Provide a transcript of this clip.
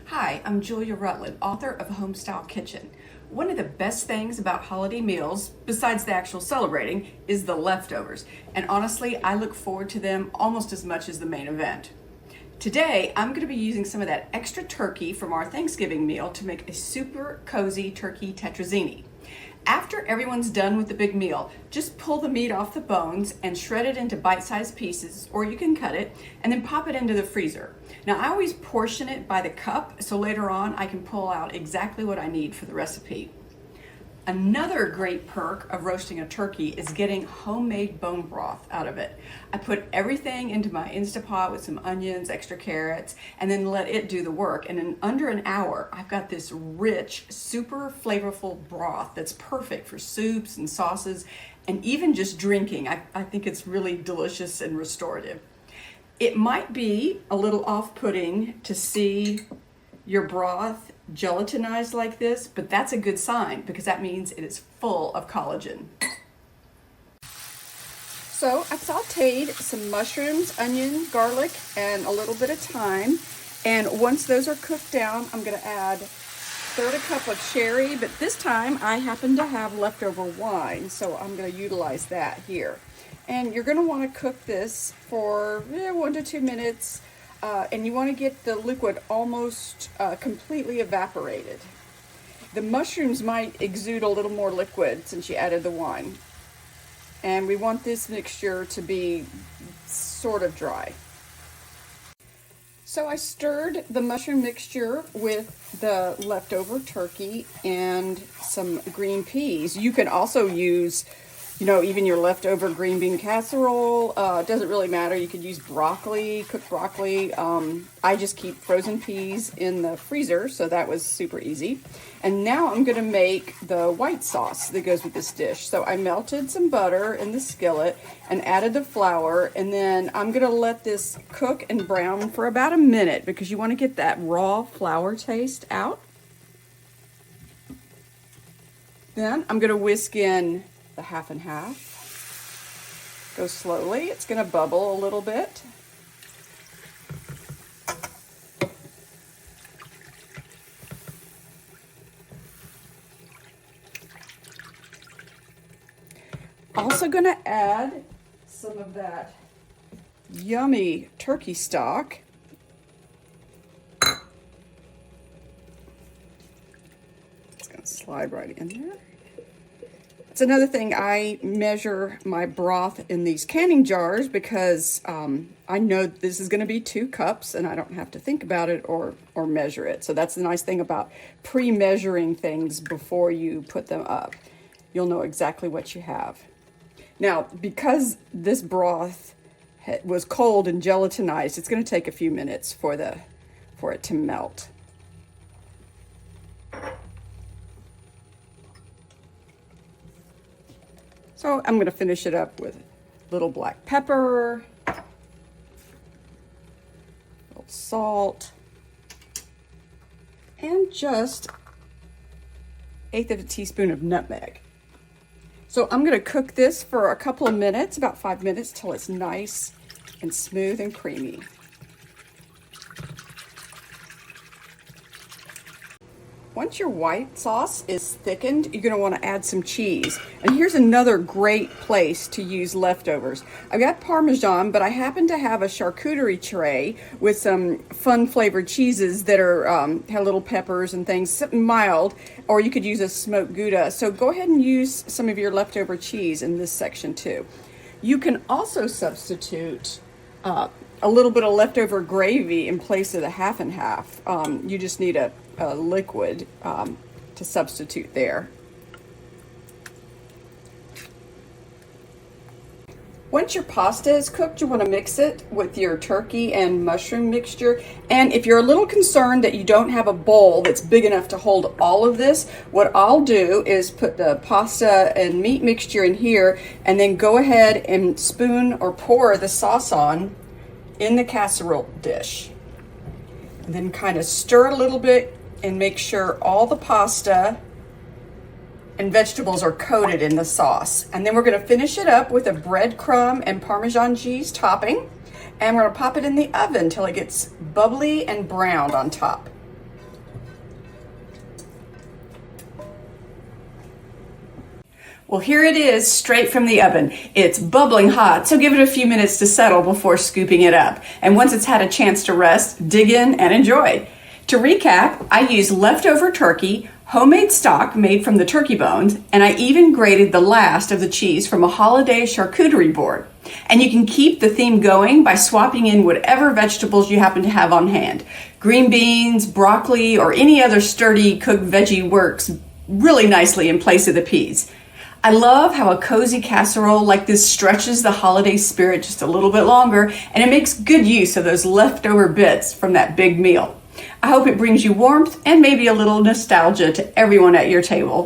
Hi, I'm Julia Rutland, author of Homestyle Kitchen. One of the best things about holiday meals, besides the actual celebrating, is the leftovers. And honestly, I look forward to them almost as much as the main event. Today, I'm going to be using some of that extra turkey from our Thanksgiving meal to make a super cozy turkey tetrazzini. After everyone's done with the big meal, just pull the meat off the bones and shred it into bite-sized pieces, or you can cut it, and then pop it into the freezer. Now, I always portion it by the cup, so later on I can pull out exactly what I need for the recipe. Another great perk of roasting a turkey is getting homemade bone broth out of it. I put everything into my Instapot with some onions, extra carrots, and then let it do the work. And in under an hour, I've got this rich, super flavorful broth that's perfect for soups and sauces, and even just drinking. I think it's really delicious and restorative. It might be a little off-putting to see your broth gelatinized like this, but that's a good sign because that means it is full of collagen. So I sauteed some mushrooms, onion, garlic, and a little bit of thyme. And once those are cooked down, I'm going to add a cup of sherry, but this time I happen to have leftover wine, so I'm going to utilize that here. And you're going to want to cook this for 1 to 2 minutes. And you want to get the liquid almost completely evaporated. The mushrooms might exude a little more liquid since you added the wine. And we want this mixture to be sort of dry. So I stirred the mushroom mixture with the leftover turkey and some green peas. You can also use even your leftover green bean casserole. It doesn't really matter. You could use broccoli, cooked broccoli. I just keep frozen peas in the freezer, so that was super easy. And now I'm going to make the white sauce that goes with this dish. So I melted some butter in the skillet and added the flour, and then I'm going to let this cook and brown for about a minute because you want to get that raw flour taste out. Then I'm going to whisk in the half and half. Go slowly. It's going to bubble a little bit. Also going to add some of that yummy turkey stock. It's going to slide right in there. It's another thing, I measure my broth in these canning jars because I know this is going to be 2 cups and I don't have to think about it or measure it. So that's the nice thing about pre-measuring things before you put them up. You'll know exactly what you have. Now, because this broth was cold and gelatinized, it's going to take a few minutes for it to melt. So I'm going to finish it up with a little black pepper, a little salt, and just 1/8 of a teaspoon of nutmeg. So I'm going to cook this for a couple of minutes, about 5 minutes, till it's nice and smooth and creamy. Once your white sauce is thickened, you're going to want to add some cheese. And here's another great place to use leftovers. I've got Parmesan, but I happen to have a charcuterie tray with some fun flavored cheeses that are have little peppers and things, something mild, or you could use a smoked Gouda. So go ahead and use some of your leftover cheese in this section too. You can also substitute a little bit of leftover gravy in place of the half and half. You just need a liquid to substitute there. Once your pasta is cooked, you want to mix it with your turkey and mushroom mixture. And if you're a little concerned that you don't have a bowl that's big enough to hold all of this, what I'll do is put the pasta and meat mixture in here and then go ahead and spoon or pour the sauce on in the casserole dish. And then kind of stir a little bit and make sure all the pasta and vegetables are coated in the sauce. And then we're going to finish it up with a breadcrumb and Parmesan cheese topping. And we're going to pop it in the oven till it gets bubbly and browned on top. Well, here it is, straight from the oven. It's bubbling hot, so give it a few minutes to settle before scooping it up. And once it's had a chance to rest, dig in and enjoy. To recap, I used leftover turkey, homemade stock made from the turkey bones, and I even grated the last of the cheese from a holiday charcuterie board. And you can keep the theme going by swapping in whatever vegetables you happen to have on hand. Green beans, broccoli, or any other sturdy cooked veggie works really nicely in place of the peas. I love how a cozy casserole like this stretches the holiday spirit just a little bit longer, and it makes good use of those leftover bits from that big meal. I hope it brings you warmth and maybe a little nostalgia to everyone at your table.